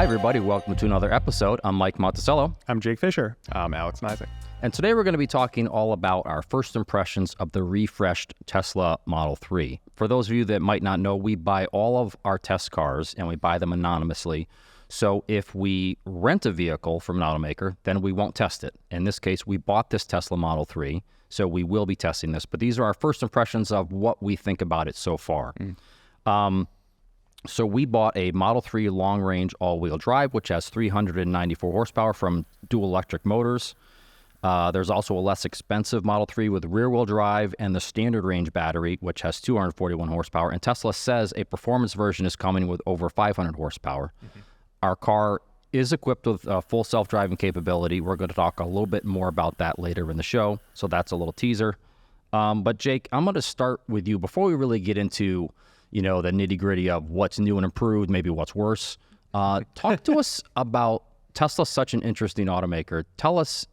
everybody. Welcome to another episode. I'm Mike Monticello. I'm Jake Fisher. I'm Alex Nizik. And today we're going to be talking all about our first impressions of the refreshed Tesla Model 3. For those of you that might not know, we buy all of our test cars and we buy them anonymously. So if we rent a vehicle from an automaker, then we won't test it. In this case, we bought this Tesla Model 3, so we will be testing this. But these are our first impressions of what we think about it so far. So we bought a Model 3 long-range all-wheel drive, which has 394 horsepower from Dual Electric Motors. There's also a less expensive Model 3 with rear-wheel drive and the standard range battery, which has 241 horsepower. And Tesla says a performance version is coming with over 500 horsepower. Our car is equipped with full self-driving capability. We're going to talk a little bit more about that later in the show, so that's a little teaser. But Jake, I'm going to start with you before we really get into the nitty-gritty of what's new and improved, maybe what's worse. Talk to us about Tesla's such an interesting automaker. Tell us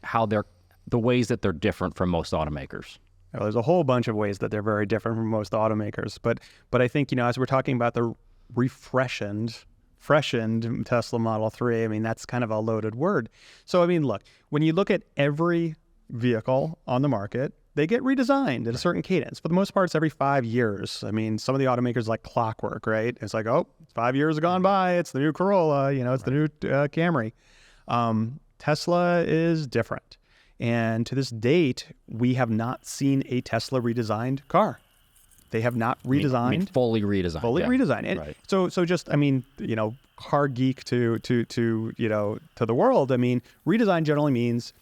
how the ways that they're different from most automakers. Well, there's a whole bunch of ways that they're very different from most automakers, but I think as we're talking about the freshened Tesla Model 3, I mean that's kind of a loaded word. So look, when you look at every vehicle on the market, they get redesigned at a certain cadence. For the most part, it's every 5 years. I mean, some of the automakers like clockwork, right? It's like, 5 years have gone by. It's the new Corolla, it's the new Camry. Tesla is different. And to this date, we have not seen a Tesla redesigned car. They have not redesigned. Fully redesigned. Fully redesigned. And right. So just, car geek to the world, redesign generally means,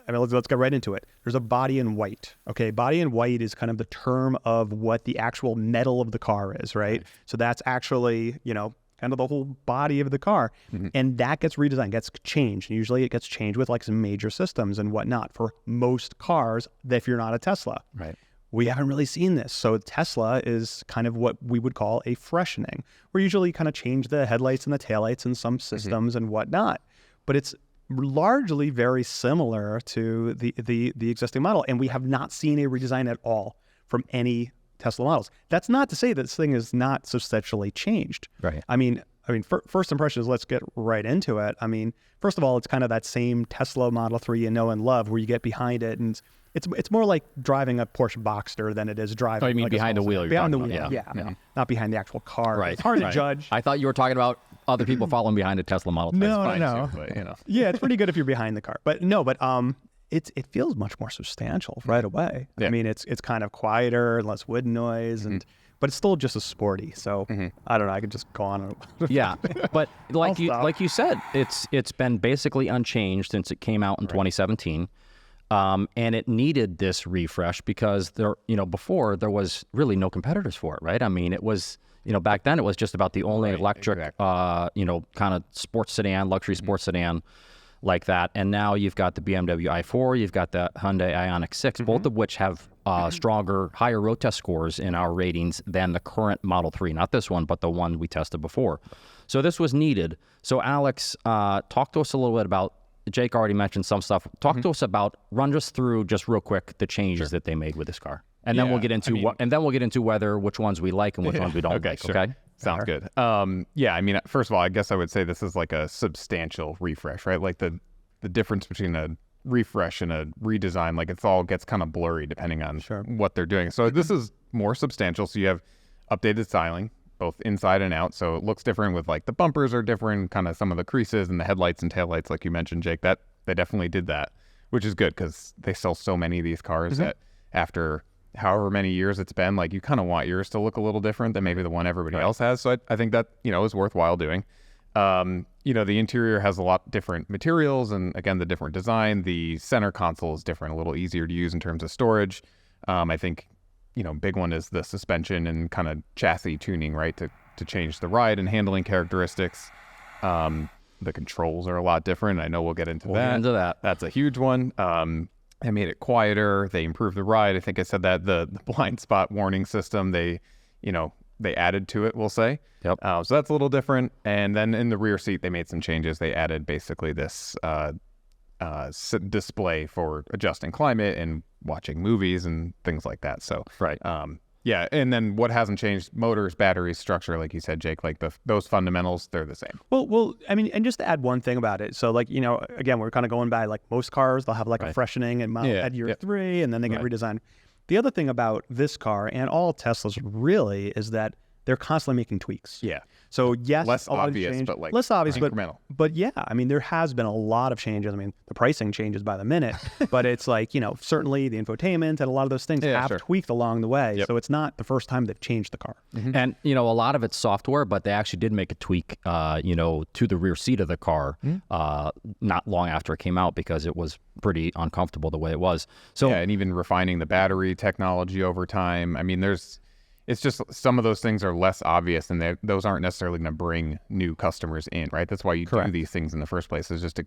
let's get right into it. There's a body in white. Okay, body in white is kind of the term of what the actual metal of the car is, right? So that's actually, kind of the whole body of the car. And that gets redesigned, gets changed. Usually it gets changed with some major systems and whatnot for most cars if you're not a Tesla. Right. We haven't really seen this. So Tesla is kind of what we would call a freshening. We usually kind of change the headlights and the taillights in some systems and whatnot. But it's largely very similar to the existing model. And we have not seen a redesign at all from any Tesla models. That's not to say that this thing is not substantially changed. Right. First impressions, let's get right into it. First of all, it's kind of that same Tesla Model 3 you know and love where you get behind it and it's more like driving a Porsche Boxster than it is driving. Oh, you mean behind the wheel? Behind the wheel, yeah. Not behind the actual car. Right. It's hard to judge. I thought you were talking about other people following behind a Tesla Model 3. No. Too, but, Yeah, it's pretty good if you're behind the car. But it feels much more substantial right away. Yeah. It's kind of quieter, less wood noise, but it's still just as sporty. So I don't know. I could just go on. Yeah, but like you said, it's been basically unchanged since it came out in 2017, and it needed this refresh because before there was really no competitors for it, right? It was back then it was just about the only electric kind of sports sedan, luxury sports sedan like that, and now you've got the BMW i4, you've got the Hyundai Ioniq 6, both of which have stronger, higher road test scores in our ratings than the current Model 3. Not this one, but the one we tested before. So this was needed. So Alex, talk to us a little bit about, Jake already mentioned some stuff. Talk to us about, run us through just real quick the changes that they made with this car. And then we'll get into which ones we like and which ones we don't like. Sure. Okay. Sounds good. First of all, I guess I would say this is like a substantial refresh, right? Like the difference between a refresh and a redesign, it all gets kind of blurry depending on what they're doing. So this is more substantial. So you have updated styling, both inside and out. So it looks different with the bumpers are different, kind of some of the creases and the headlights and taillights, like you mentioned, Jake. That they definitely did that, which is good because they sell so many of these cars that after however many years it's been, you kind of want yours to look a little different than maybe the one everybody else has. So I think that, is worthwhile doing. The interior has a lot different materials and, again, the different design. The center console is different, a little easier to use in terms of storage. I think, big one is the suspension and kind of chassis tuning, right, to change the ride and handling characteristics. The controls are a lot different. I know we'll get into that. That's a huge one. They made it quieter. They improved the ride. I think I said that the blind spot warning system, they added to it, we'll say. Yep. So that's a little different. And then in the rear seat, they made some changes. They added basically this display for adjusting climate and watching movies and things like that. So, Yeah, and then what hasn't changed? Motors, batteries, structure, like you said, Jake. Like those fundamentals, they're the same. Well, I mean, and just to add one thing about it. So, like, again, we're kind of going by like most cars. They'll have like a freshening at year 3, and then they get redesigned. The other thing about this car and all Teslas really is that they're constantly making tweaks. Yeah. So yes, less a lot obvious, of change, but like less obvious, incremental. But yeah, I mean, there has been a lot of changes. I mean, the pricing changes by the minute, but it's like, certainly the infotainment and a lot of those things have tweaked along the way. So it's not the first time they've changed the car. And, a lot of it's software, but they actually did make a tweak, to the rear seat of the car not long after it came out because it was pretty uncomfortable the way it was. So yeah, and even refining the battery technology over time. I mean, it's just some of those things are less obvious, and those aren't necessarily going to bring new customers in, right? That's why you do these things in the first place, is just to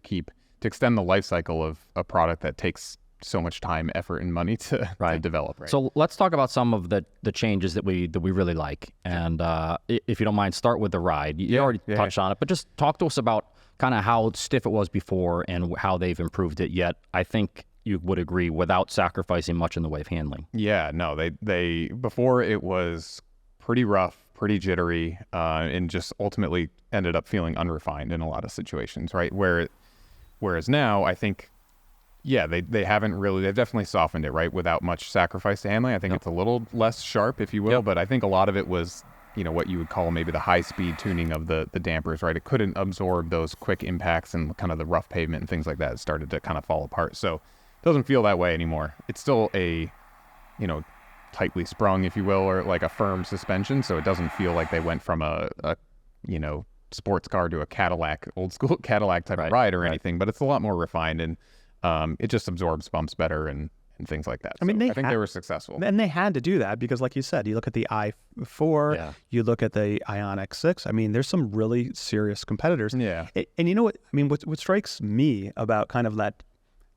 extend the life cycle of a product that takes so much time, effort, and money to develop. Right. So let's talk about some of the changes that we really like, and if you don't mind, start with the ride. You already touched on it, but just talk to us about kind of how stiff it was before and how they've improved it. Yet, I think you would agree, without sacrificing much in the way of handling. Yeah, no, they before it was pretty rough, pretty jittery, and just ultimately ended up feeling unrefined in a lot of situations, right? Whereas now, I think, they've definitely softened it, right? Without much sacrifice to handling. I think it's a little less sharp, if you will, but I think a lot of it was, what you would call maybe the high-speed tuning of the dampers, right? It couldn't absorb those quick impacts and kind of the rough pavement and things like that. It started to kind of fall apart. So doesn't feel that way anymore. It's still a, tightly sprung, if you will, or like a firm suspension. So it doesn't feel like they went from a sports car to a Cadillac, old school Cadillac type of ride or anything, but it's a lot more refined, and it just absorbs bumps better and things like that. I mean, I think they were successful. And they had to do that because, like you said, you look at the i4, you look at the Ioniq 6. I mean, there's some really serious competitors. Yeah. And you know what? I mean, what strikes me about kind of that,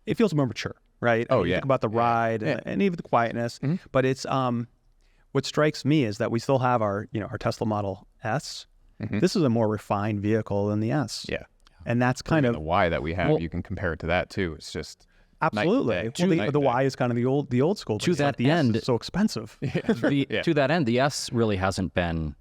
it feels more mature, right? Oh, you think about the ride and even the quietness, but it's what strikes me is that we still have our Tesla Model S. This is a more refined vehicle than the S. Yeah. And that's kind of the Y that we have. You can compare it to that too. It's just absolutely. Well, the Y is kind of the old school. To that end, it's so expensive. To that end, the S really hasn't been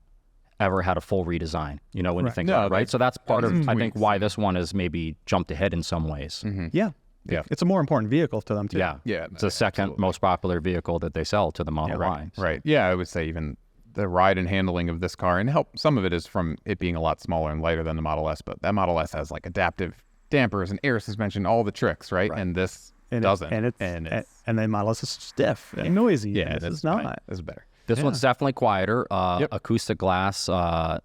ever had a full redesign. When you think about it, right? So that's part of I think why this one has maybe jumped ahead in some ways. Yeah. It's a more important vehicle to them too. Yeah. It's the second most popular vehicle that they sell to the Model Y. So. Right. Yeah, I would say even the ride and handling of this car, and some of it is from it being a lot smaller and lighter than the Model S, but that Model S has like adaptive dampers and air suspension, all the tricks, right? And this doesn't. And the Model S is stiff and noisy. Yeah, this is not. This is better. This one's definitely quieter. Acoustic glass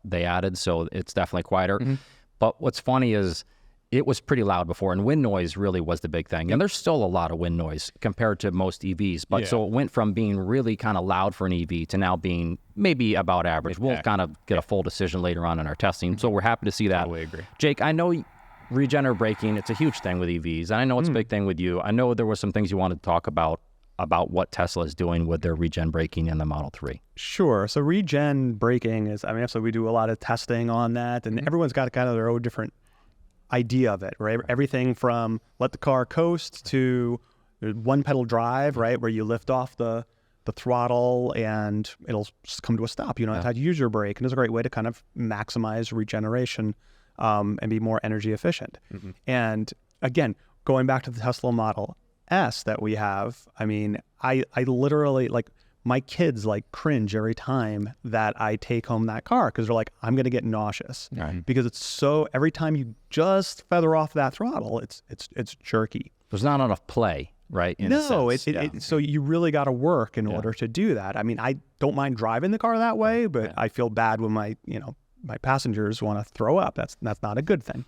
they added, so it's definitely quieter. But what's funny is it was pretty loud before, and wind noise really was the big thing. And there's still a lot of wind noise compared to most EVs. But so it went from being really kind of loud for an EV to now being maybe about average. We'll kind of get a full decision later on in our testing. So we're happy to see that. Totally agree. Jake, I know regenerative braking, it's a huge thing with EVs. And I know it's a big thing with you. I know there were some things you wanted to talk about what Tesla is doing with their regen braking in the Model 3. Sure. So regen braking is, so we do a lot of testing on that, and everyone's got kind of their own different idea of it, right? Everything from let the car coast to one pedal drive, right? Where you lift off the throttle and it'll just come to a stop. You don't have to use your brake. And it's a great way to kind of maximize regeneration and be more energy efficient. And again, going back to the Tesla Model S that we have, I literally, like, my kids cringe every time that I take home that car because they're like, I'm going to get nauseous because it's so, every time you just feather off that throttle, it's jerky. There's not enough play, right? So you really got to work in order to do that. I don't mind driving the car that way, but I feel bad when my passengers want to throw up. That's not a good thing.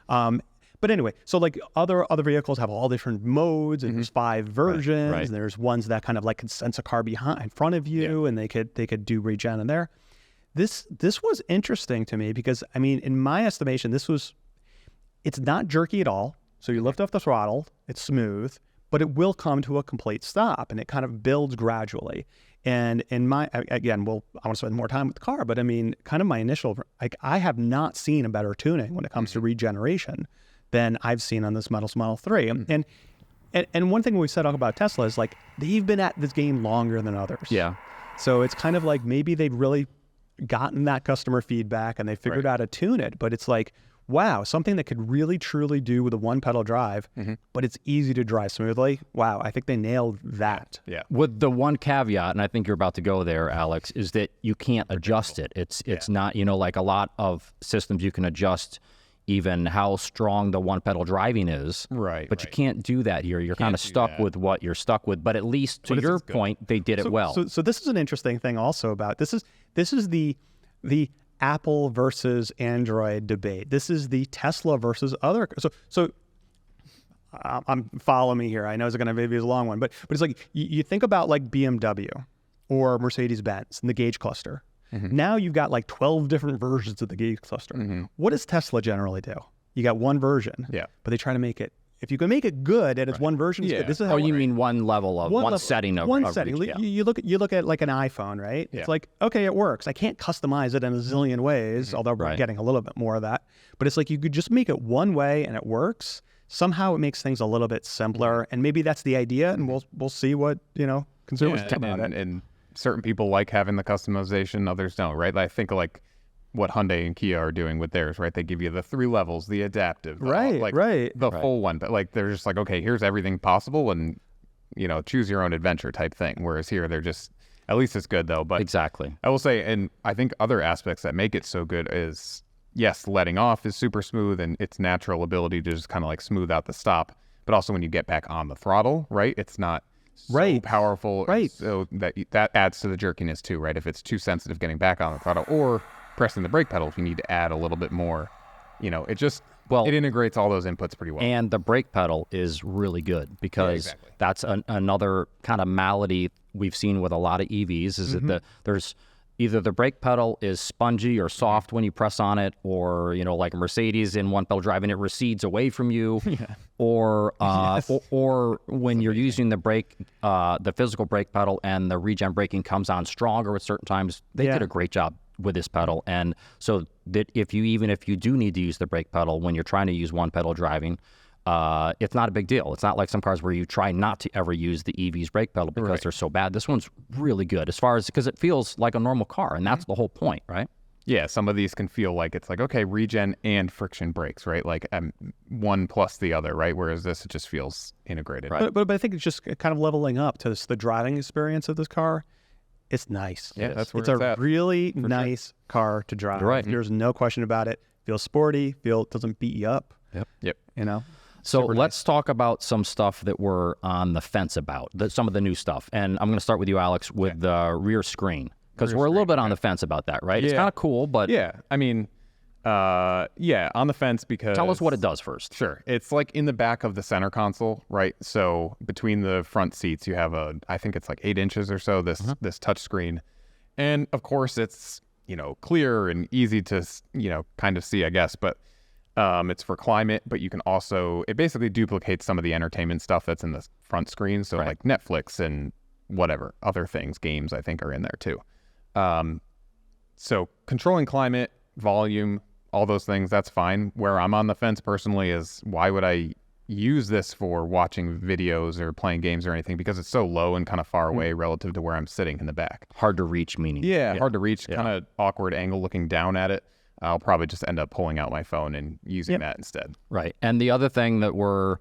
But anyway, so other vehicles have all different modes, and there's 5 versions, and there's ones that kind of can sense a car in front of you, and they could do regen in there. This was interesting to me because in my estimation, it's not jerky at all. So you lift off the throttle, it's smooth, but it will come to a complete stop, and it kind of builds gradually. And I want to spend more time with the car, but kind of my initial, I have not seen a better tuning when it comes to regeneration than I've seen on this Model 3. And one thing we said about Tesla is they've been at this game longer than others. Yeah. So it's kind of like maybe they've really gotten that customer feedback and they figured out how to tune it, but it's like, wow, something that could really truly do with a one pedal drive, but it's easy to drive smoothly. Wow, I think they nailed that. Yeah. With the one caveat, and I think you're about to go there, Alex, is that you can't adjust it. It's not, like a lot of systems you can adjust even how strong the one pedal driving is. Right. But you can't do that here. You're kind of stuck with what you're stuck with. But at least to your point, they did it well. So this is an interesting thing also about this is the Apple versus Android debate. This is the Tesla versus other. So follow me here. I know it's going to maybe be a long one, but it's like you think about like BMW or Mercedes-Benz and the gauge cluster. Now you've got like 12 different versions of the gauge cluster. What does Tesla generally do? You got one version, but they try to make it. If you can make it good and it's one version, it's good. This is how you mean one level of one setting of one setting. You look at like an iPhone, right? It's like, okay, it works. I can't customize it in a zillion ways, although we're getting a little bit more of that. But it's like you could just make it one way and it works. Somehow it makes things a little bit simpler, and maybe that's the idea. And we'll see what consumers think about it. And certain people like having the customization, others don't, right? I think like what Hyundai and Kia are doing with theirs, right? They give you the 3 levels, the adaptive, the full one, but like they're just like, okay, here's everything possible, and choose your own adventure type thing. Whereas here, they're just, at least it's good though. But exactly, I will say, and I think other aspects that make it so good is, yes, letting off is super smooth and its natural ability to just kind of like smooth out the stop, but also when you get back on the throttle, right? It's not so powerful, so that adds to the jerkiness too, right? If it's too sensitive getting back on the throttle, or pressing the brake pedal if you need to add a little bit more, it just it integrates all those inputs pretty well. And the brake pedal is really good because that's another kind of malady we've seen with a lot of EVs is that there's either the brake pedal is spongy or soft when you press on it, or like a Mercedes in one pedal driving, it recedes away from you, or when you're using the brake, the physical brake pedal, and the regen braking comes on stronger at certain times. They did a great job with this pedal, and so that if you do need to use the brake pedal when you're trying to use one pedal driving, it's not a big deal. It's not like some cars where you try not to ever use the EV's brake pedal because they're so bad. This one's really good because it feels like a normal car, and that's the whole point, right? Yeah, some of these can feel like it's like, okay, regen and friction brakes, right? Like one plus the other, right? Whereas this, it just feels integrated. Right. But I think it's just kind of leveling up to the driving experience of this car. It's nice. Yeah, that's where it's a really nice car to drive. Right. There's no question about it. Feels sporty. Doesn't beat you up. Yep. So let's talk about some stuff that we're on the fence about, some of the new stuff. And I'm going to start with you, Alex, with the rear screen, because we're a little bit on the fence about that, right? It's kind of cool, but I mean, on the fence because... Tell us what it does first. Sure. It's like in the back of the center console, right? So between the front seats, you have I think it's like 8 inches or so, this touch screen. And of course it's, clear and easy to, kind of see, I guess, but it's for climate, but you can also, it basically duplicates some of the entertainment stuff that's in the front screen. So like Netflix and whatever, other things, games, I think are in there too. So controlling climate, volume, all those things, that's fine. Where I'm on the fence personally is, why would I use this for watching videos or playing games or anything? Because it's so low and kind of far away relative to where I'm sitting in the back. Hard to reach, meaning. Yeah, hard to reach, kind of awkward angle looking down at it. I'll probably just end up pulling out my phone and using that instead. Right. And the other thing that we're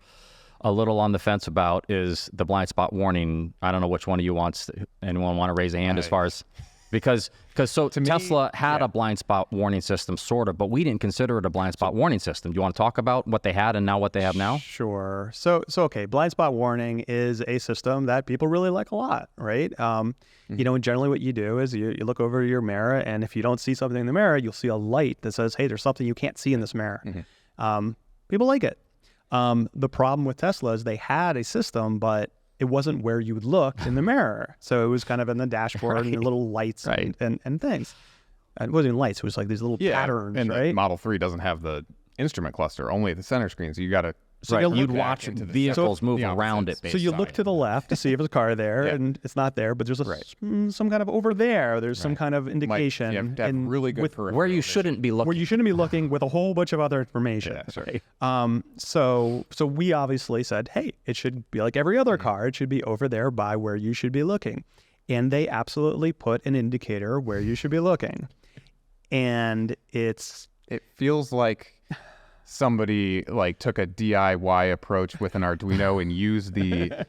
a little on the fence about is the blind spot warning. I don't know which one of you anyone want to raise a hand as far as... Because Tesla had a blind spot warning system, sort of, but we didn't consider it a blind spot warning system. Do you want to talk about what they had and now what they have now? Sure. So okay, blind spot warning is a system that people really like a lot, right? And generally what you do is you look over your mirror, and if you don't see something in the mirror, you'll see a light that says, hey, there's something you can't see in this mirror. People like it. The problem with Tesla is they had a system, but it wasn't where you would look in the mirror. So it was kind of in the dashboard and the little lights and things. It wasn't even lights. It was like these little patterns, and right? The Model 3 doesn't have the instrument cluster, only the center screen. So you got to... So you'd watch vehicles move around it. So you look to the left to see if there's a car there, and it's not there, but there's some kind of over there. There's some kind of indication. You have to have really good peripheral where you shouldn't be looking. Where you shouldn't be looking with a whole bunch of other information. So we obviously said, hey, it should be like every other car. It should be over there by where you should be looking. and they absolutely put an indicator where you should be looking. And it feels like somebody like took a DIY approach with an Arduino and used the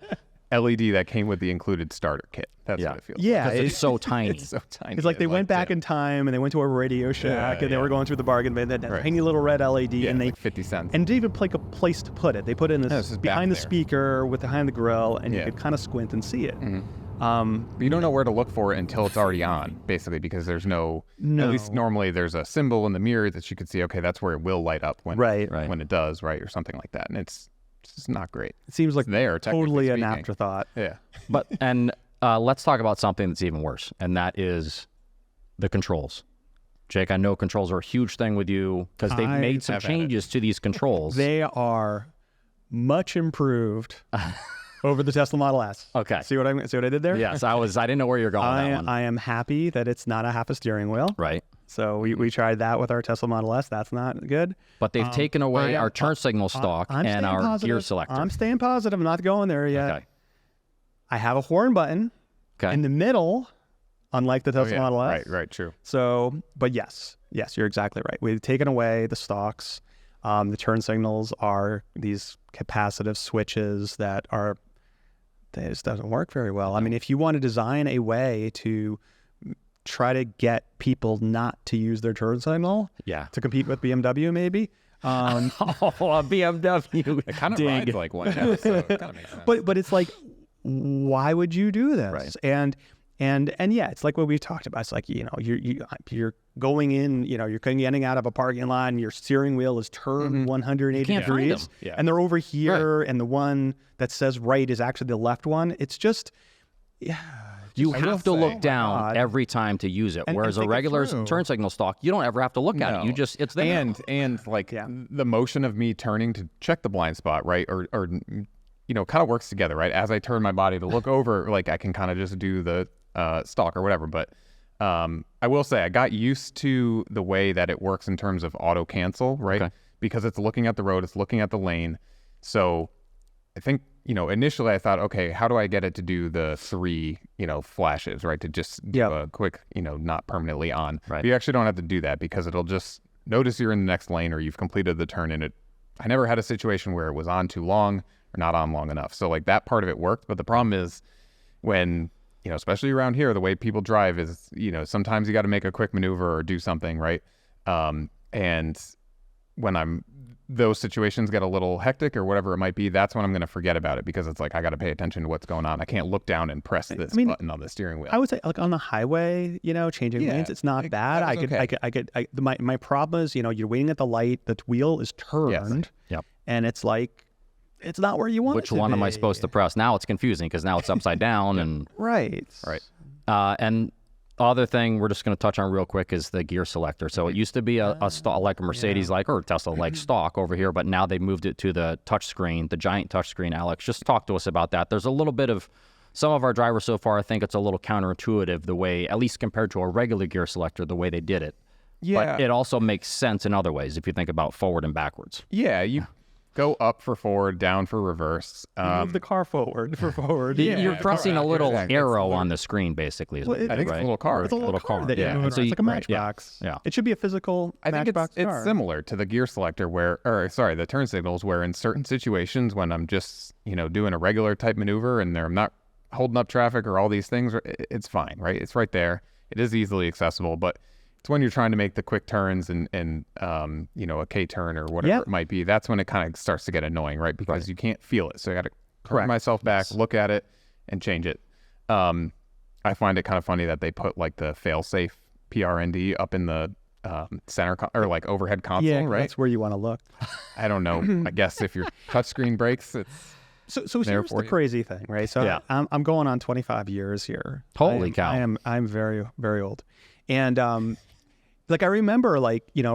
LED that came with the included starter kit. That's what it feels like. Because it's so tiny. It's so tiny. It's like they went back in time and they went to a Radio Shack and they were going through the bargain bin, that tiny little red LED, and they like 50 cents. And didn't even like a place to put it. They put it in behind the speaker behind the grill, and you could kind of squint and see it. But you don't know where to look for it until it's already on, basically, because there's no. At least normally there's a symbol in the mirror that you could see. Okay, that's where it will light up when when it does, right, or something like that, and it's just not great. It seems like there totally an afterthought. Yeah, but let's talk about something that's even worse, and that is the controls. Jake, I know controls are a huge thing with you because they've made some changes to these controls. They are much improved over the Tesla Model S. Okay. See what I did there? Yes, I didn't know where you're going with that one. I am happy that it's not a half a steering wheel. Right. So we tried that with our Tesla Model S. That's not good. But they've taken away our turn signal stock and our gear selector. I'm staying positive. I'm not going there yet. Okay. I have a horn button in the middle, unlike the Tesla Model S. Right, true. So, but yes, you're exactly right. We've taken away the stocks. The turn signals are these capacitive switches that just doesn't work very well. I mean, if you want to design a way to try to get people not to use their turn signal to compete with BMW, maybe. A BMW. It kind of rides like one now, so it kind of makes sense. But it's like, why would you do this? Right. And yeah, it's like what we've talked about. It's like, you're going in, you're getting out of a parking lot and your steering wheel is turned 180 degrees. Yeah. And they're over here, and the one that says right is actually the left one. It's just, you have to look down every time to use it. Whereas a regular turn signal stock, you don't ever have to look at it. You just, it's there. And like the motion of me turning to check the blind spot, right? Or kind of works together, right? As I turn my body to look over, like I can kind of just do the stock or whatever. But I will say I got used to the way that it works in terms of auto cancel, right? Okay. Because it's looking at the road, it's looking at the lane. So I think, initially I thought, okay, how do I get it to do the 3, flashes, right? To just do a quick, not permanently on. Right. But you actually don't have to do that because it'll just notice you're in the next lane or you've completed the turn in it. I never had a situation where it was on too long or not on long enough. So like that part of it worked. But the problem is when, especially around here, the way people drive is, sometimes you got to make a quick maneuver or do something, right? And when those situations get a little hectic or whatever it might be, that's when I'm going to forget about it because it's like, I got to pay attention to what's going on. I can't look down and press this button on the steering wheel. I would say like on the highway, changing lanes, it's not bad. My problem is, you're waiting at the light, the wheel is turned and it's like, it's not where you want it to be. Which one am I supposed to press? Now it's confusing because now it's upside down and right. And other thing we're just going to touch on real quick is the gear selector. So it used to be a stock, like a Mercedes, or Tesla, like stock over here, but now they moved it to the touch screen, the giant touch screen. Alex, just talk to us about that. There's a little bit of, some of our drivers so far, I think it's a little counterintuitive the way, at least compared to a regular gear selector, the way they did it. Yeah. But it also makes sense in other ways if you think about forward and backwards. Yeah, you go up for forward, down for reverse. Move the car forward for forward. You're pressing a little arrow on the screen, basically. I think it's a little car. It's a little car. It's So like a matchbox. Yeah. It should be a physical matchbox car. It's similar to the gear selector the turn signals, where in certain situations when I'm just, doing a regular type maneuver and I'm not holding up traffic or all these things, it's fine, right? It's right there. It is easily accessible, but it's when you're trying to make the quick turns and a K turn or whatever it might be. That's when it kind of starts to get annoying, right? Because you can't feel it. So I got to correct myself back, look at it, and change it. I find it kind of funny that they put like the fail-safe PRND up in the center or like overhead console, right? That's where you want to look. I don't know. I guess if your touchscreen breaks, it's so here's the crazy thing, right? So I'm going on 25 years here. Holy cow! I'm very, very old, and like I remember,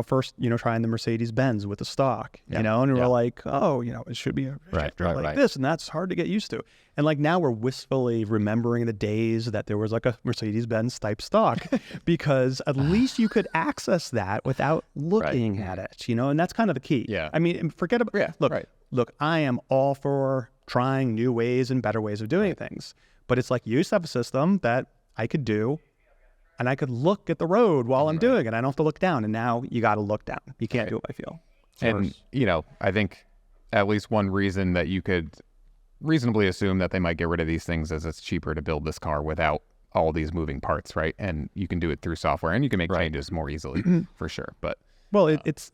first, trying the Mercedes Benz with the stock, and we were like, oh, it should be a like this, and that's hard to get used to. And like now we're wistfully remembering the days that there was like a Mercedes Benz type stock, because at least you could access that without looking at it, and that's kind of the key. Yeah. I mean, forget about look, I am all for trying new ways and better ways of doing things. But it's like you used to have a system that I could do, and I could look at the road while I'm doing it. I don't have to look down. And now you got to look down. You can't do it by feel. And, I think at least one reason that you could reasonably assume that they might get rid of these things is it's cheaper to build this car without all these moving parts, right? And you can do it through software, and you can make changes more easily for sure. But well, it's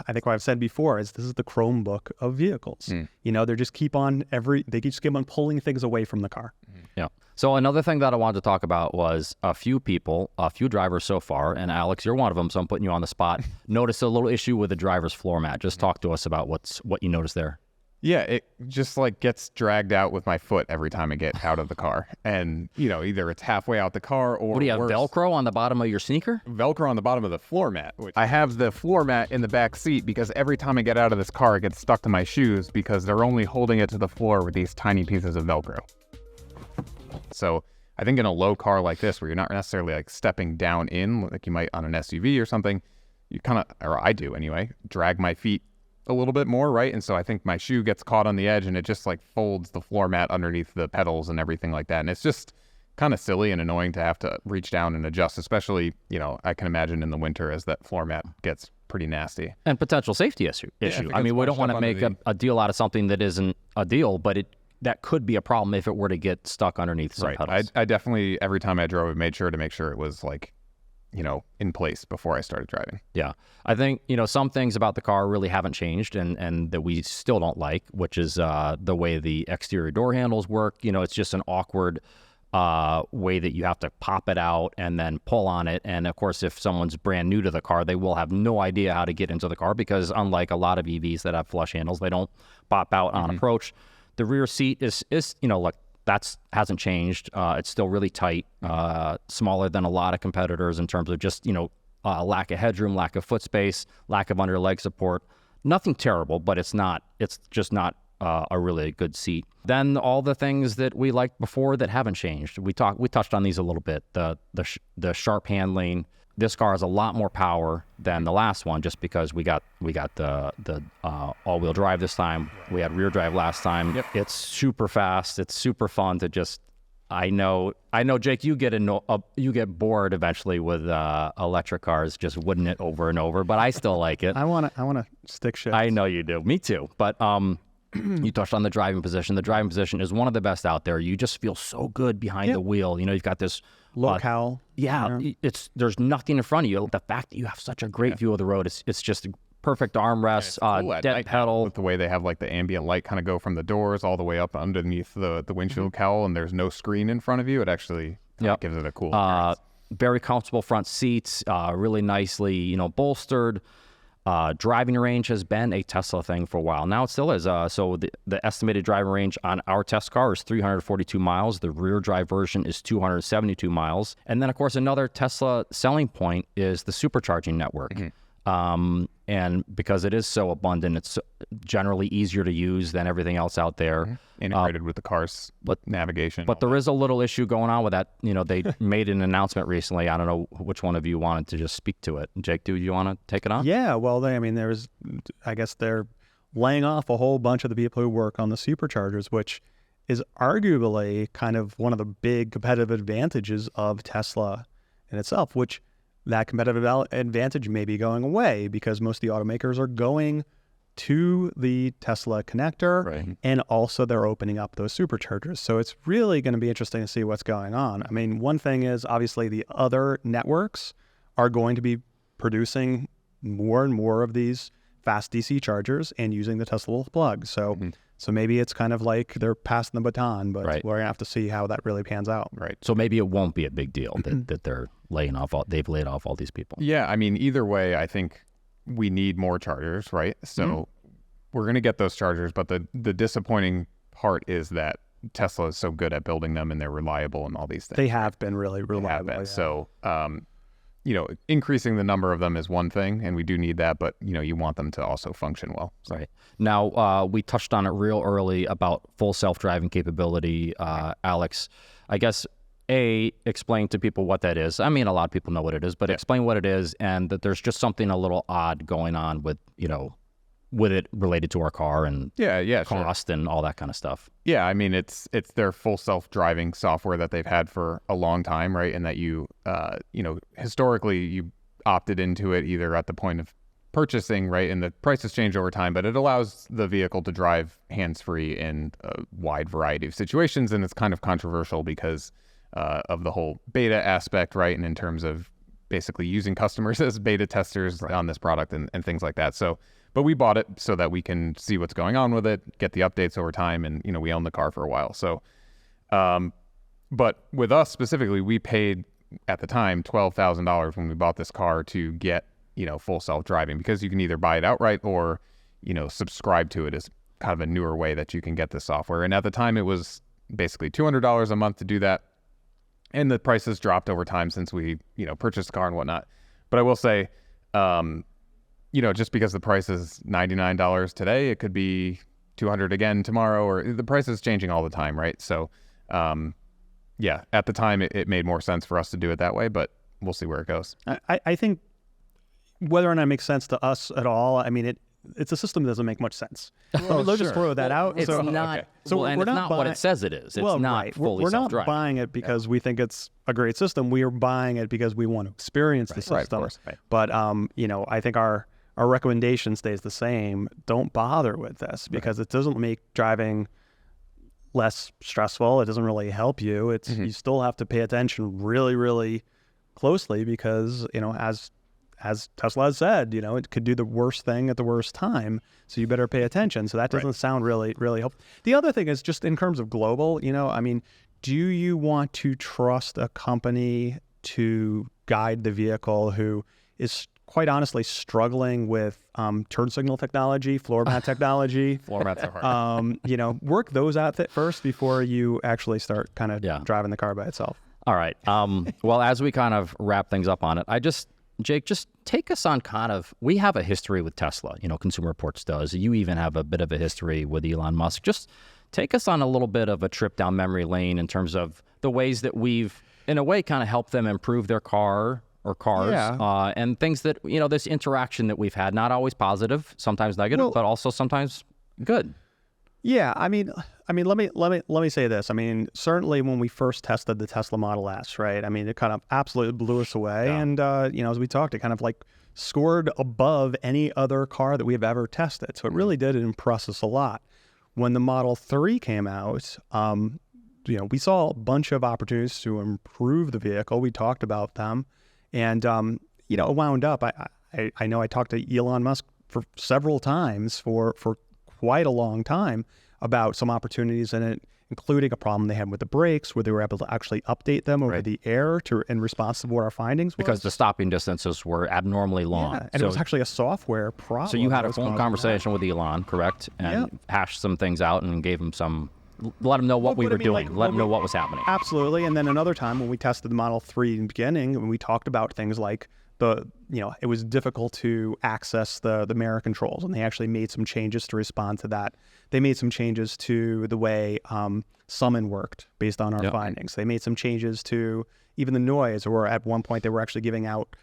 I think what I've said before is this is the Chromebook of vehicles. They just keep on pulling things away from the car. Yeah. So another thing that I wanted to talk about was a few drivers so far, and Alex, you're one of them, so I'm putting you on the spot. Noticed a little issue with the driver's floor mat. Just talk to us about what you noticed there. Yeah, it just gets dragged out with my foot every time I get out of the car. And, either it's halfway out the car or what do you have, worse, Velcro on the bottom of your sneaker? Velcro on the bottom of the floor mat. I have the floor mat in the back seat because every time I get out of this car, it gets stuck to my shoes because they're only holding it to the floor with these tiny pieces of Velcro. So I think in a low car like this, where you're not necessarily stepping down in like you might on an SUV or something, you kind of, or I do anyway, drag my feet a little bit more, right? And so I think my shoe gets caught on the edge and it just folds the floor mat underneath the pedals and everything like that. And it's just kind of silly and annoying to have to reach down and adjust, especially, I can imagine in the winter as that floor mat gets pretty nasty. And potential safety issue. I mean, we don't want to make a deal out of something that isn't a deal, but that could be a problem if it were to get stuck underneath some pedals. I definitely, every time I drove, made sure to make sure it was in place before I started driving. Yeah. I think, some things about the car really haven't changed and that we still don't like, which is the way the exterior door handles work. It's just an awkward way that you have to pop it out and then pull on it. And of course, if someone's brand new to the car, they will have no idea how to get into the car because unlike a lot of EVs that have flush handles, they don't pop out on approach. The rear seat is that hasn't changed. It's still really tight, smaller than a lot of competitors in terms of just, lack of headroom, lack of foot space, lack of under leg support. Nothing terrible, but it's just not a really good seat. Then all the things that we liked before that haven't changed. We touched on these a little bit. The sharp handling. This car has a lot more power than the last one, just because we got the all-wheel drive this time. We had rear drive last time. Yep. It's super fast. It's super fun to just. I know, Jake. You get bored eventually with electric cars, just wooden it over and over. But I still like it. I wanna stick shift. I know you do. Me too. But you touched on the driving position. The driving position is one of the best out there. You just feel so good behind the wheel. You've got this low cowl. Yeah, there's nothing in front of you. The fact that you have such a great view of the road, it's just a perfect armrest, dead pedal. With the way they have the ambient light kind of go from the doors all the way up underneath the windshield cowl, and there's no screen in front of you. It actually gives it a cool appearance. Very comfortable front seats, really nicely bolstered. Driving range has been a Tesla thing for a while. Now it still is. So the estimated driving range on our test car is 342 miles. The rear drive version is 272 miles. And then, of course, another Tesla selling point is the supercharging network. And because it is so abundant, it's generally easier to use than everything else out there. Integrated with the car's navigation. But there is a little issue going on with that. They made an announcement recently. I don't know which one of you wanted to just speak to it. Jake, do you want to take it on? Yeah, well, I guess they're laying off a whole bunch of the people who work on the superchargers, which is arguably kind of one of the big competitive advantages of Tesla in itself, which that competitive advantage may be going away because most of the automakers are going to the Tesla connector, right. And also they're opening up those superchargers. So it's really going to be interesting to see what's going on. I mean, one thing is obviously the other networks are going to be producing more and more of these fast DC chargers and using the Tesla plug. So So maybe it's kind of like they're passing the baton, but we're going to have to see how that really pans out. Right. So maybe it won't be a big deal that they're they've laid off all these people. Yeah, I mean, either way, I think we need more chargers, right? So we're going to get those chargers, but the disappointing part is that Tesla is so good at building them and they're reliable and all these things. They have been really reliable. Yeah. So, increasing the number of them is one thing, and we do need that, but, you want them to also function well. So. Right. Now, we touched on it real early about full self-driving capability. Alex, I guess, explain to people what that is. I mean, a lot of people know what it is, but explain what it is and that there's just something a little odd going on with, with it related to our car and cost and all that kind of stuff. Yeah, I mean, it's their full self-driving software that they've had for a long time, right? And that you historically you opted into it either at the point of purchasing, right? And the prices change over time, but it allows the vehicle to drive hands-free in a wide variety of situations. And it's kind of controversial because of the whole beta aspect, right? And in terms of basically using customers as beta testers on this product and things like that. So, but we bought it so that we can see what's going on with it, get the updates over time, and we own the car for a while. So, but with us specifically, we paid at the time $12,000 when we bought this car to get full self-driving, because you can either buy it outright or subscribe to it as kind of a newer way that you can get this software. And at the time, it was basically $200 a month to do that. And the prices dropped over time since we, purchased the car and whatnot. But I will say, just because the price is $99 today, it could be $200 again tomorrow, or the price is changing all the time, right? So, at the time, it made more sense for us to do it that way, but we'll see where it goes. I think whether or not it makes sense to us at all, I mean, it's a system that doesn't make much sense. Let's just throw that out. It's not. Okay. So we're not what it says it is. It's not fully self-driving. We're not buying it because we think it's a great system. We are buying it because we want to experience the system. Right, of course. Right. But I think our recommendation stays the same. Don't bother with this because it doesn't make driving less stressful. It doesn't really help you. It's you still have to pay attention really, really closely because as Tesla has said, it could do the worst thing at the worst time. So you better pay attention. So that doesn't sound really, really helpful. The other thing is just in terms of global, do you want to trust a company to guide the vehicle who is quite honestly struggling with turn signal technology, floor mat technology? Floor mats are hard. Work those out first before you actually start kind of driving the car by itself. All right. Well, as we kind of wrap things up on it, Jake, just take us on we have a history with Tesla, Consumer Reports does. You even have a bit of a history with Elon Musk. Just take us on a little bit of a trip down memory lane in terms of the ways that we've, in a way, kind of helped them improve their car or cars and things that, this interaction that we've had, not always positive, sometimes negative, but also sometimes good. Yeah, I mean, let me say this. I mean, certainly when we first tested the Tesla Model S, right? I mean, it kind of absolutely blew us away, and as we talked, it kind of like scored above any other car that we've ever tested. So it really did impress us a lot. When the Model 3 came out, we saw a bunch of opportunities to improve the vehicle. We talked about them, and it wound up. I know I talked to Elon Musk for several times for quite a long time about some opportunities in it, including a problem they had with the brakes, where they were able to actually update them over the air in response to what our findings was. Because the stopping distances were abnormally long. Yeah, and it was actually a software problem. So you had a phone conversation with Elon, correct? And hashed some things out and gave him let him know what we were doing, let him know what was happening. Absolutely. And then another time when we tested the Model 3 in the beginning, and we talked about things like it was difficult to access the mirror controls, and they actually made some changes to respond to that. They made some changes to the way summon worked based on our findings. They made some changes to even the noise, or at one point they were actually giving out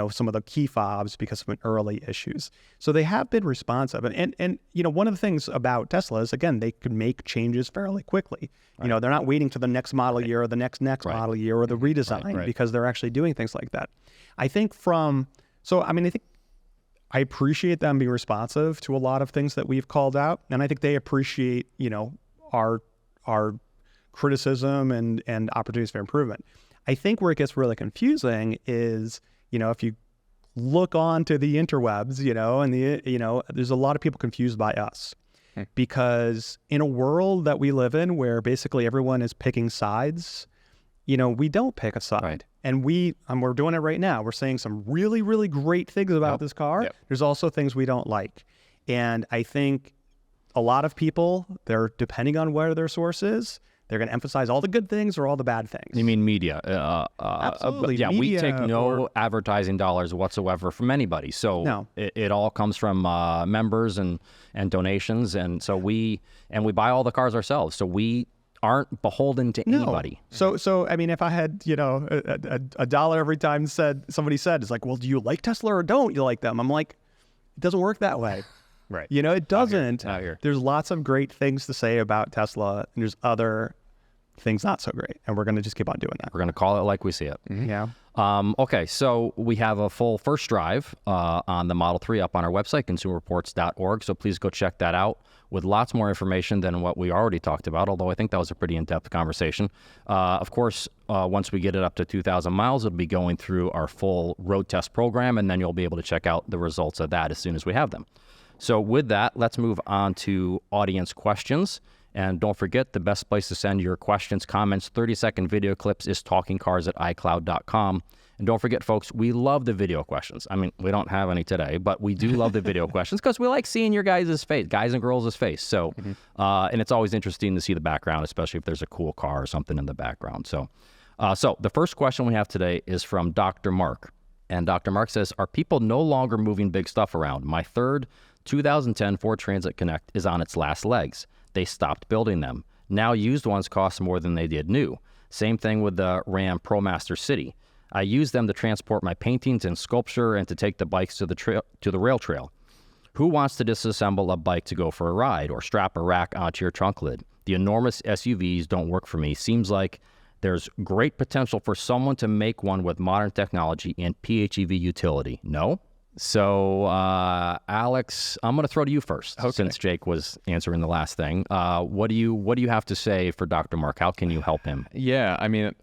some of the key fobs because of early issues. So they have been responsive. And one of the things about Tesla is, again, they could make changes fairly quickly. They're not waiting to the next model year or the next model year or the redesign because they're actually doing things like that. I think I appreciate them being responsive to a lot of things that we've called out. And I think they appreciate, our criticism and opportunities for improvement. I think where it gets really confusing is, if you look onto the interwebs, there's a lot of people confused by us because in a world that we live in where basically everyone is picking sides, we don't pick a side. Right. And we're doing it right now. We're saying some really, really great things about this car. Yep. There's also things we don't like. And I think a lot of people, they're depending on where their source is, they're going to emphasize all the good things or all the bad things. You mean media? Absolutely. Yeah, media, we take no advertising dollars whatsoever from anybody. So it all comes from members and donations, and so we buy all the cars ourselves. So we aren't beholden to anybody. So I mean, if I had a dollar every time somebody said, it's like, well, do you like Tesla or don't you like them? I'm like, it doesn't work that way. Right. You know, it doesn't. Out here. There's lots of great things to say about Tesla, and there's other things not so great, and we're going to just keep on doing that. We're going to call it like we see it. Yeah. Okay, so we have a full first drive on the Model 3 up on our website, consumerreports.org, so please go check that out with lots more information than what we already talked about, although I think that was a pretty in-depth conversation. Of course, once we get it up to 2,000 miles, it'll be going through our full road test program, and then you'll be able to check out the results of that as soon as we have them. So with that, let's move on to audience questions. And don't forget, the best place to send your questions, comments, 30-second video clips is talkingcars@icloud.com. And don't forget, folks, we love the video questions. I mean, we don't have any today, but we do love the video questions because we like seeing your guys' face, guys and girls' face. So, and it's always interesting to see the background, especially if there's a cool car or something in the background. So the first question we have today is from Dr. Mark. And Dr. Mark says, are people no longer moving big stuff around? My third 2010 Ford Transit Connect is on its last legs. They stopped building them. Now used ones cost more than they did new. Same thing with the Ram ProMaster City. I use them to transport my paintings and sculpture and to take the bikes to the rail trail. Who wants to disassemble a bike to go for a ride or strap a rack onto your trunk lid? The enormous SUVs don't work for me. Seems like there's great potential for someone to make one with modern technology and PHEV utility. No? So, Alex, I'm going to throw to you first, since Jake was answering the last thing. What do you have to say for Dr. Mark? How can you help him? Yeah, I mean, a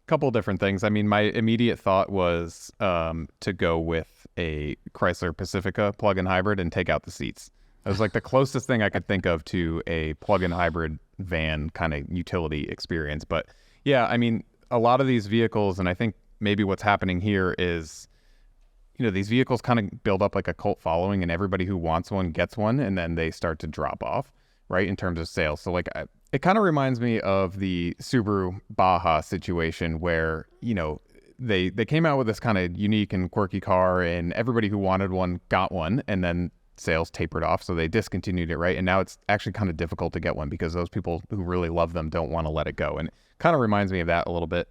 couple of different things. I mean, my immediate thought was to go with a Chrysler Pacifica plug-in hybrid and take out the seats. It was like the closest thing I could think of to a plug-in hybrid van kind of utility experience. But yeah, I mean, a lot of these vehicles, and I think maybe what's happening here is, you know, these vehicles kind of build up like a cult following, and everybody who wants one gets one, and then they start to drop off, right, in terms of sales. So like it kind of reminds me of the Subaru Baja situation where, you know, they came out with this kind of unique and quirky car, and everybody who wanted one got one, and then sales tapered off, so they discontinued it, right? And now it's actually kind of difficult to get one because those people who really love them don't want to let it go. And it kind of reminds me of that a little bit.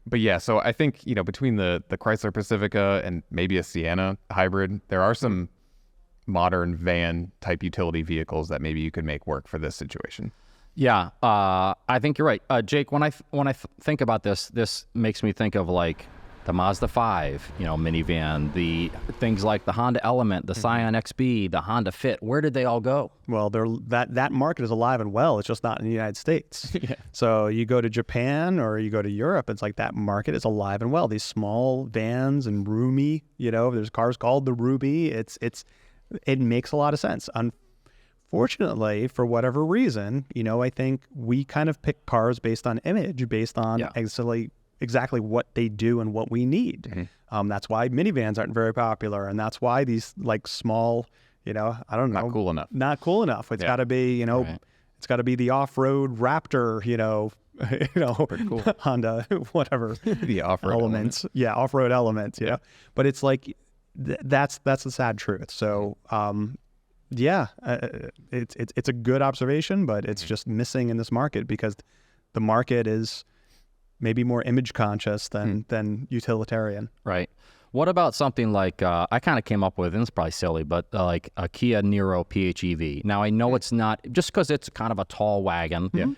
But yeah, so I think, you know, between the Chrysler Pacifica and maybe a Sienna hybrid, there are some modern van type utility vehicles that maybe you could make work for this situation. Yeah, I think you're right. Jake, when I think about this makes me think of like the Mazda 5, you know, minivan, the things like the Honda Element, the Scion XB, the Honda Fit. Where did they all go? Well, that market is alive and well. It's just not in the United States. Yeah. So you go to Japan or you go to Europe, it's like that market is alive and well. These small vans and roomy, you know, there's cars called the Ruby. It makes a lot of sense. Unfortunately, for whatever reason, you know, I think we kind of pick cars based on image, based on exactly what they do and what we need. That's why minivans aren't very popular, and that's why these like small, you know, I don't know, not cool enough. It's got to be, you know, it's got to be the off-road Raptor, you know, cool. Honda, whatever, the off-road elements, off-road elements, you know. But it's like that's the sad truth. So it's a good observation, but it's just missing in this market because the market is maybe more image conscious than utilitarian. Right. What about something like, I kind of came up with, and it's probably silly, but like a Kia Niro PHEV. Now, I know it's not, just because it's kind of a tall wagon,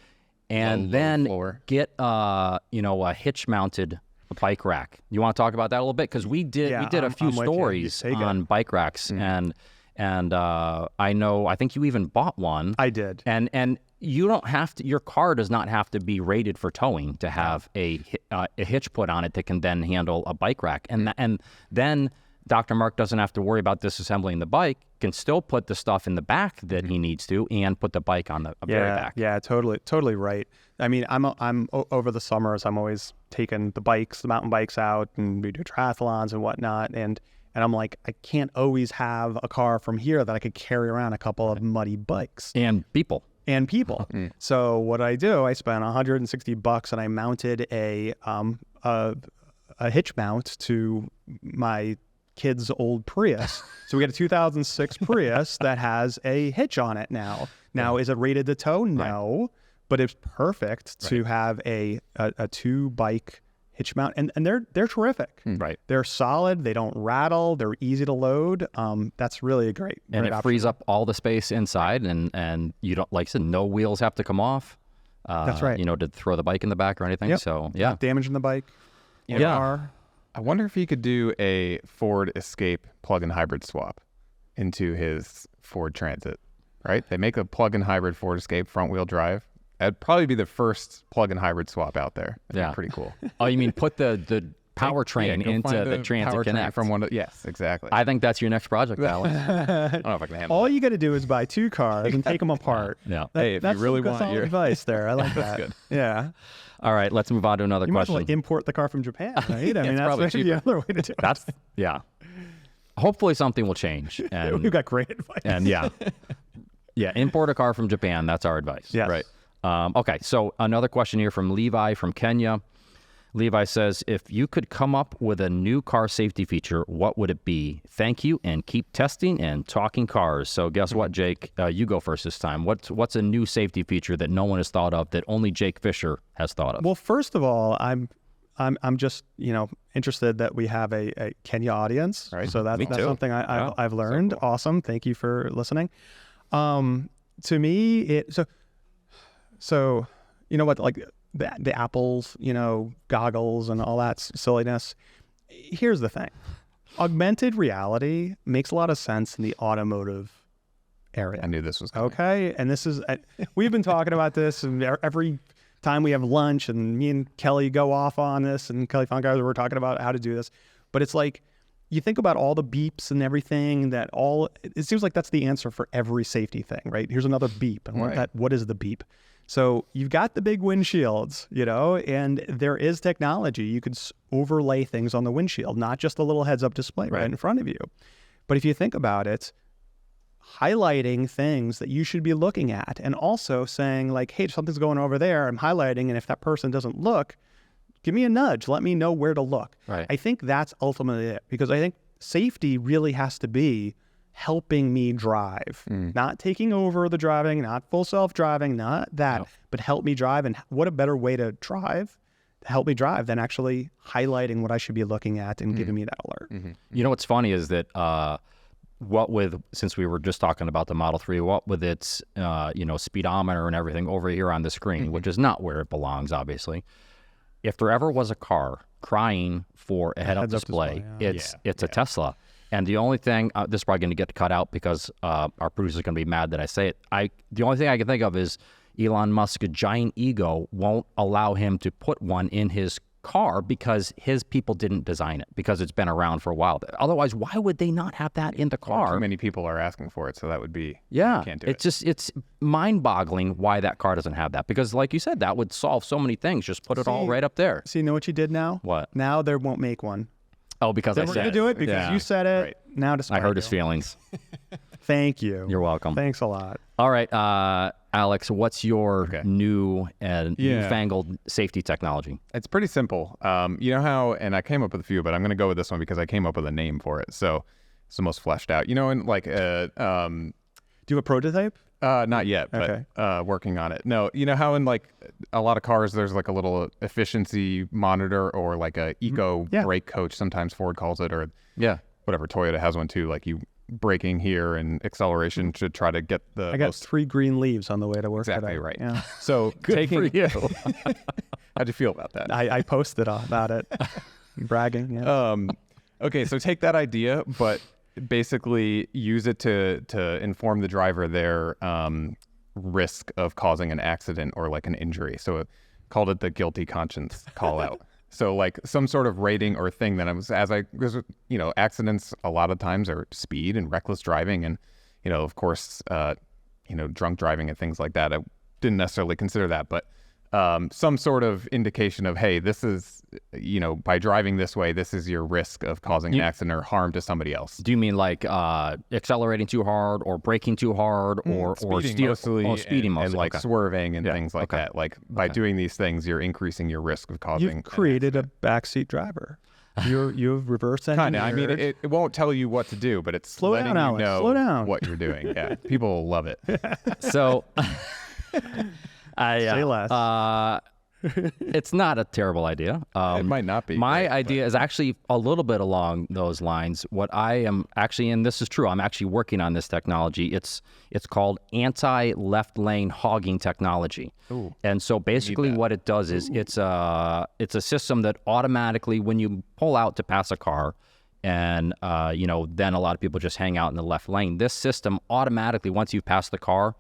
and then get, you know, a hitch-mounted bike rack. You want to talk about that a little bit? Because we did a few stories on bike racks, and I think you even bought one. I did. And you don't have to, your car does not have to be rated for towing to have a hitch put on it that can then handle a bike rack. And then Dr. Mark doesn't have to worry about disassembling the bike, can still put the stuff in the back that he needs to and put the bike on the very back. Yeah, totally right. I mean, I'm over the summers, I'm always taking the mountain bikes out, and we do triathlons and whatnot. And I'm like, I can't always have a car from here that I could carry around a couple of muddy bikes. And people. So what I do, I spent $160 and I mounted a hitch mount to my kid's old Prius. So we got a 2006 Prius that has a hitch on it now. Now, is it rated to tow? No, but it's perfect to have a two bike hitch mount, and they're terrific. Right. They're solid. They don't rattle. They're easy to load. That's really a great And it option. frees up all the space inside, and you don't, like I said, no wheels have to come off. That's right. You know, to throw the bike in the back or anything. Yep. So yeah. Damaging the bike. Yeah. Car. I wonder if he could do a Ford Escape plug-in hybrid swap into his Ford Transit, right? They make a plug-in hybrid Ford Escape front-wheel drive. That'd probably be the first plug-in hybrid swap out there. That'd be pretty cool. Oh, you mean put the powertrain go into find the Transit powertrain Connect? from one of, yes, exactly. I think that's your next project, Alex. I don't know if I can handle All you got to do is buy 2 cars and take them apart. Yeah. Hey, if you That's really some want solid your advice there. I like that. good. Yeah. All right, let's move on to another You might as question. well import the car from Japan, right? I mean, it's that's probably maybe the cheaper. other way to do it. That's yeah. Hopefully something will change. And We've got great advice. and yeah, import a car from Japan. That's our advice. Yes. Right. Okay, so another question here from Levi from Kenya. Levi says, if you could come up with a new car safety feature, what would it be? Thank you, and keep testing and talking cars. So guess what, Jake? You go first this time. What's a new safety feature that no one has thought of that only Jake Fisher has thought of? Well, first of all, I'm just interested that we have a Kenya audience. Right. So that's too. something I've learned. So cool. Awesome. Thank you for listening. To me, so you know what, like the Apple's, goggles and all that silliness. Here's the thing. Augmented reality makes a lot of sense in the automotive area. I knew this was coming. Okay. And this is, we've been talking about this, and every time we have lunch, and me and Kelly go off on this, and Kelly Funkauer, we're talking about how to do this. But it's like, you think about all the beeps and everything it seems like that's the answer for every safety thing, right? Here's another beep. And Right. what is the beep? So you've got the big windshields, and there is technology. You could overlay things on the windshield, not just a little heads-up display right in front of you. But if you think about it, highlighting things that you should be looking at, and also saying like, hey, something's going over there, I'm highlighting, and if that person doesn't look, give me a nudge, let me know where to look. Right. I think that's ultimately it, because I think safety really has to be helping me drive, not taking over the driving, not full self-driving, not that, but help me drive. And what a better way to help me drive than actually highlighting what I should be looking at and giving me that alert. You know what's funny is that since we were just talking about the Model 3, what with its speedometer and everything over here on the screen, which is not where it belongs, obviously. If there ever was a car crying for a head-up display, it's a Tesla. And the only thing, this is probably going to get cut out because our producer's going to be mad that I say it. The only thing I can think of is Elon Musk's giant ego won't allow him to put one in his car because his people didn't design it, because it's been around for a while. Otherwise, why would they not have that in the car? Too many people are asking for it, so that would be, Yeah, you can't do it. it's mind-boggling why that car doesn't have that, because like you said, that would solve so many things. Just put it all right up there. So you know what you did now? What? Now they won't make one. Oh, because They I were said going to do it because Yeah. you said it. Right. Now to I hurt his you. feelings. Thank you. You're welcome. Thanks a lot. All right, Alex, what's your new and Yeah. newfangled safety technology? It's pretty simple. You know how, and I came up with a few, but I'm going to go with this one because I came up with a name for it. So it's the most fleshed out. And like, Do you have a prototype? not yet, but Okay. working on it. No, you know how in like a lot of cars, there's like a little efficiency monitor or like a eco brake coach, sometimes Ford calls it, or Yeah. whatever, Toyota has one too, like you braking here and acceleration to try to get the I got most 3 green leaves on the way to work exactly today. right. Yeah. So taking for you. how'd you feel about that? I posted about it. Bragging. Yeah. Okay, so take that idea, but basically use it to inform the driver their risk of causing an accident or like an injury. So it called it the guilty conscience call out. So like some sort of rating or thing that because accidents a lot of times are speed and reckless driving, and of course drunk driving and things like that. I didn't necessarily consider that, but some sort of indication of, hey, this is, by driving this way, this is your risk of causing an accident or harm to somebody else. Do you mean like accelerating too hard or braking too hard or Speeding mostly, speeding mostly? and like Okay. swerving and things like Okay. that. Like by doing these things, you're increasing your risk of causing. You've created a backseat driver. You've reverse Kind engineered. of. I mean, it won't tell you what to do, but it's Slow letting down, you Alex. know Slow down. what you're doing. Yeah, people will love it. So, Say less. it's not a terrible idea. It might not be. My idea is actually a little bit along those lines. What I am actually, and this is true, I'm actually working on this technology. It's called anti-left lane hogging technology. Ooh, and so basically what it does is it's a system that automatically, when you pull out to pass a car, and then a lot of people just hang out in the left lane. This system automatically, once you've passed the car,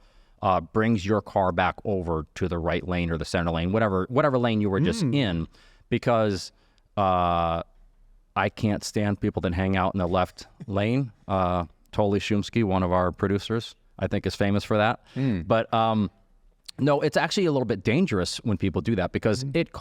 brings your car back over to the right lane or the center lane, whatever lane you were just in, because I can't stand people that hang out in the left lane. Toli Shumsky, one of our producers, I think is famous for that. But no, it's actually a little bit dangerous when people do that, because it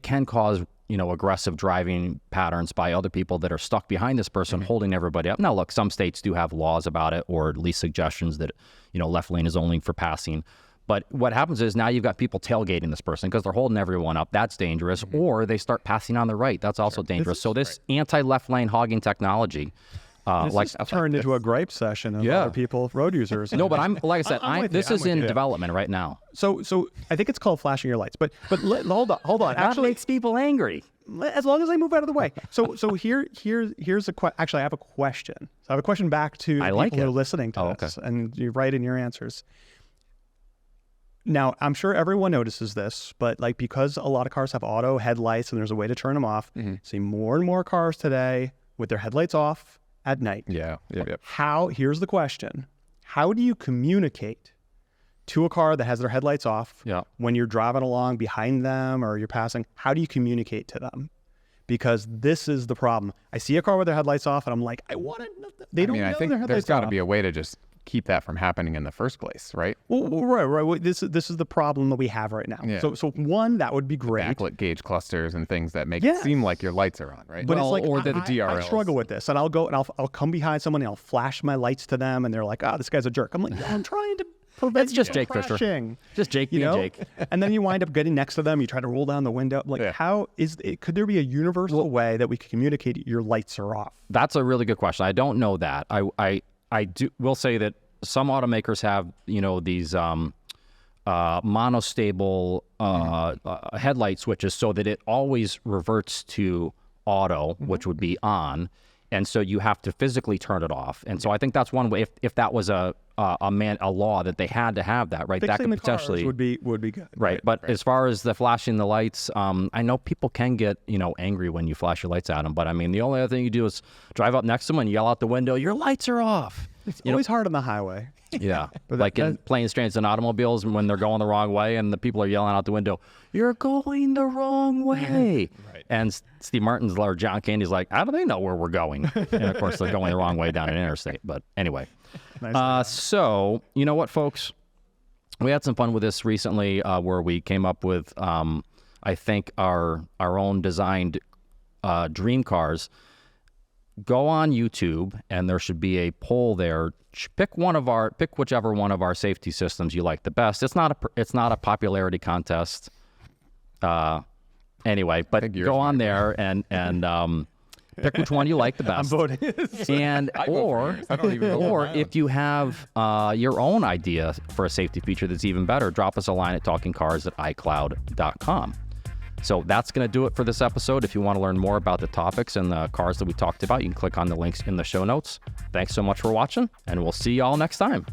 can cause aggressive driving patterns by other people that are stuck behind this person holding everybody up. Now, look, some states do have laws about it, or at least suggestions that, left lane is only for passing. But what happens is now you've got people tailgating this person because they're holding everyone up. That's dangerous. Or they start passing on the right. That's also dangerous. So this anti-left lane hogging technology, this turned into a gripe session of other people, road users. No, but like I said, this is in development right now. So I think it's called flashing your lights. But hold on. That makes people angry. As long as I move out of the way. So here's a question. Actually, I have a question. So I have a question back to people who are listening to this, and you write in your answers. Now, I'm sure everyone notices this, but because a lot of cars have auto headlights and there's a way to turn them off, see more and more cars today with their headlights off at night. Yeah. Here's the question. How do you communicate to a car that has their headlights off when you're driving along behind them or you're passing? How do you communicate to them? Because this is the problem. I see a car with their headlights off and I'm like, I want to know. They don't know I think their headlights there's got to off. be a way to just keep that from happening in the first place, right? Well, right. This is the problem that we have right now. Yeah. So one, that would be great. Backlit gauge clusters and things that make it seem like your lights are on, right? But it's like, or the I DRLs. struggle with this, and I'll go and I'll come behind someone and I'll flash my lights to them, and they're like, this guy's a jerk. I'm like, I'm trying to prevent It's just you Jake from Fisher. crashing. Just Jake being Jake. And then you wind up getting next to them. You try to roll down the window. How is it? Could there be a universal way that we could communicate your lights are off? That's a really good question. I don't know that. I will say that some automakers have these monostable headlight switches, so that it always reverts to auto, which would be on, and so you have to physically turn it off. And so I think that's one way. If that was a law that they had to have that, right? Fixing that could the cars potentially would be good. Right. But as far as the flashing the lights, I know people can get, angry when you flash your lights at them. But I mean, the only other thing you do is drive up next to them and yell out the window, "Your lights are off." It's always hard on the highway. Yeah. Like in planes, trains, and automobiles, when they're going the wrong way and the people are yelling out the window, "You're going the wrong way." Right. And Steve Martin's or John Candy's like, how do they know where we're going? And of course, they're going the wrong way down an interstate. But anyway. So, you know what, folks? We had some fun with this recently, where we came up with, I think, our own designed dream cars. Go on YouTube, and there should be a poll there. Pick whichever one of our safety systems you like the best. It's not a popularity contest. Anyway, but go on there and pick which one you like the best. I'm voting. And or if you have your own idea for a safety feature that's even better, drop us a line at talkingcars@icloud.com. So that's going to do it for this episode. If you want to learn more about the topics and the cars that we talked about, you can click on the links in the show notes. Thanks so much for watching, and we'll see y'all next time.